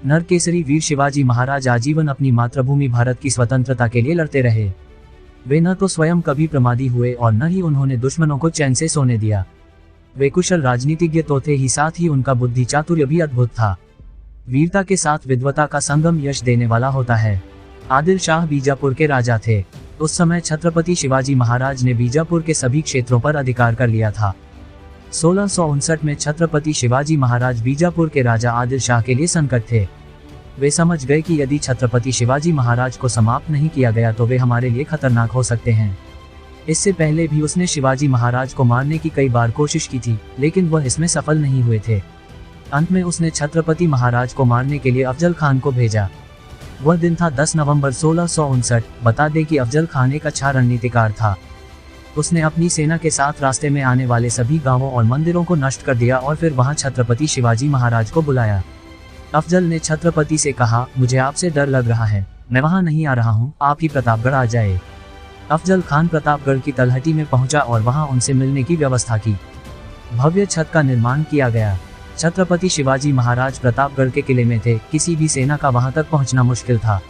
नरकेसरी वीर शिवाजी महाराज आजीवन अपनी मातृभूमि भारत की स्वतंत्रता के लिए लड़ते रहे। वे न तो स्वयं कभी प्रमादी हुए और न ही उन्होंने दुश्मनों को चैन से सोने दिया। वे कुशल राजनीतिज्ञ तो थे ही, साथ ही उनका बुद्धि चातुर्य भी अद्भुत था। वीरता के साथ विद्वता का संगम यश देने वाला होता है। आदिल शाह बीजापुर के राजा थे। उस समय छत्रपति शिवाजी महाराज ने बीजापुर के सभी क्षेत्रों पर अधिकार कर लिया था। 1659 में छत्रपति शिवाजी महाराज बीजापुर के राजा आदिल शाह के लिए संकट थे। वे समझ गए कि यदि छत्रपति शिवाजी महाराज को समाप्त नहीं किया गया तो वे हमारे लिए खतरनाक हो सकते हैं। इससे पहले भी उसने शिवाजी महाराज को मारने की कई बार कोशिश की थी, लेकिन वह इसमें सफल नहीं हुए थे। अंत में उसने छत्रपति महाराज को मारने के लिए अफजल खान को भेजा। वह दिन था 10 नवंबर 1659। बता दें कि अफजल खान एक अच्छा रणनीतिकार था। उसने अपनी सेना के साथ रास्ते में आने वाले सभी गांवों और मंदिरों को नष्ट कर दिया और फिर वहां छत्रपति शिवाजी महाराज को बुलाया। अफजल ने छत्रपति से कहा, मुझे आपसे डर लग रहा है, मैं वहां नहीं आ रहा हूं, आप ही प्रतापगढ़ आ जाए। अफजल खान प्रतापगढ़ की तलहटी में पहुंचा और वहां उनसे मिलने की व्यवस्था की। भव्य छत का निर्माण किया गया। छत्रपति शिवाजी महाराज प्रतापगढ़ के किले में थे, किसी भी सेना का वहां तक पहुंचना मुश्किल था।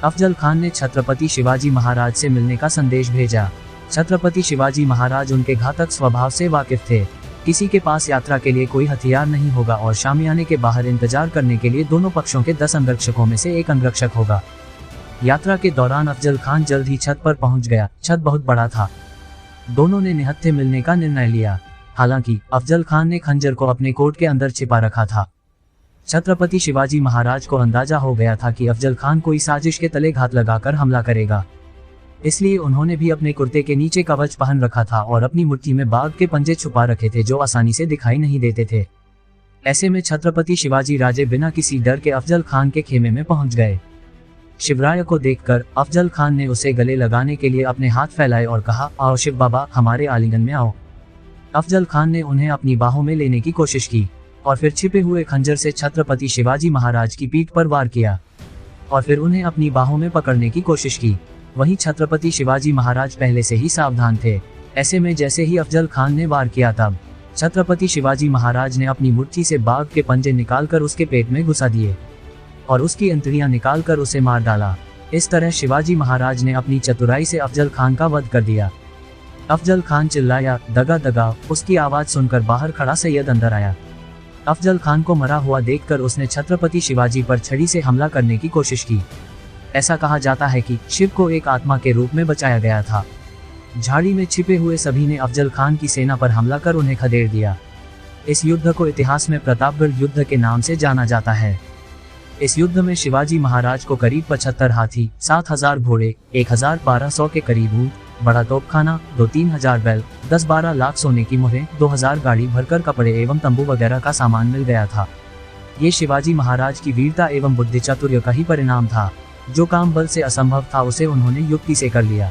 अफजल खान ने छत्रपति शिवाजी महाराज से मिलने का संदेश भेजा। छत्रपति शिवाजी महाराज उनके घातक स्वभाव से वाकिफ थे। किसी के पास यात्रा के लिए कोई हथियार नहीं होगा और शामियाने के बाहर इंतजार करने के लिए दोनों पक्षों के 10 अंगरक्षकों में से एक अंगरक्षक होगा। यात्रा के दौरान अफजल खान जल्द ही छत पर पहुंच गया। छत बहुत बड़ा था। दोनों ने निहत्थे मिलने का निर्णय लिया। हालांकि अफजल खान ने खंजर को अपने कोट के अंदर छिपा रखा था। छत्रपति शिवाजी महाराज को अंदाजा हो गया था कि अफजल खान कोई साजिश के तले घात लगाकर हमला करेगा, इसलिए उन्होंने भी अपने कुर्ते के नीचे कवच पहन रखा था और अपनी मुट्ठी में बाघ के पंजे छुपा रखे थे जो आसानी से दिखाई नहीं देते थे। ऐसे में छत्रपति शिवाजी राजे बिना किसी डर के अफजल खान के खेमे में पहुंच गए। शिवराय को देखकर अफजल खान ने उसे गले लगाने के लिए अपने हाथ फैलाए और कहा, आओ शिव बाबा, हमारे आलिंगन में आओ। अफजल खान ने उन्हें अपनी बाहों में लेने की कोशिश की और फिर छिपे हुए खंजर से छत्रपति शिवाजी महाराज की पीठ पर वार किया और फिर उन्हें अपनी बाहों में पकड़ने की कोशिश की। वहीं छत्रपति शिवाजी महाराज पहले से ही सावधान थे। ऐसे में जैसे ही अफजल खान ने वार किया तब छत्रपति शिवाजी महाराज ने अपनी मुट्ठी से बाघ के पंजे निकालकर उसके पेट में घुसा दिए और उसकी अंतड़ियां निकालकर उसे मार डाला। इस तरह शिवाजी महाराज ने अपनी चतुराई से अफजल खान का वध कर दिया। अफजल खान चिल्लाया, दगा दगा। उसकी आवाज सुनकर बाहर खड़ा सैयद अंदर आया। अफजल खान को मरा हुआ देखकर उसने छत्रपति शिवाजी पर छड़ी से हमला करने की कोशिश की। ऐसा कहा जाता है कि शिव को एक आत्मा के रूप में बचाया गया था। झाड़ी में छिपे हुए सभी ने अफजल खान की सेना पर हमला कर उन्हें खदेड़ दिया। इस युद्ध को इतिहास में प्रतापगढ़ युद्ध के नाम से जाना जाता है। इस युद्ध में शिवाजी महाराज को करीब 75 हाथी, 7000 घोड़े, 1200 के करीब ऊंट, बड़ा तोपखाना, 2-3 हजार बैल, 10-12 लाख सोने की मोहरें, 2000 गाड़ी भरकर कपड़े एवं तंबू वगैरह का सामान मिल गया था। ये शिवाजी महाराज की वीरता एवं बुद्धि चातुर्य का ही परिणाम था। जो काम बल से असंभव था उसे उन्होंने युक्ति से कर लिया।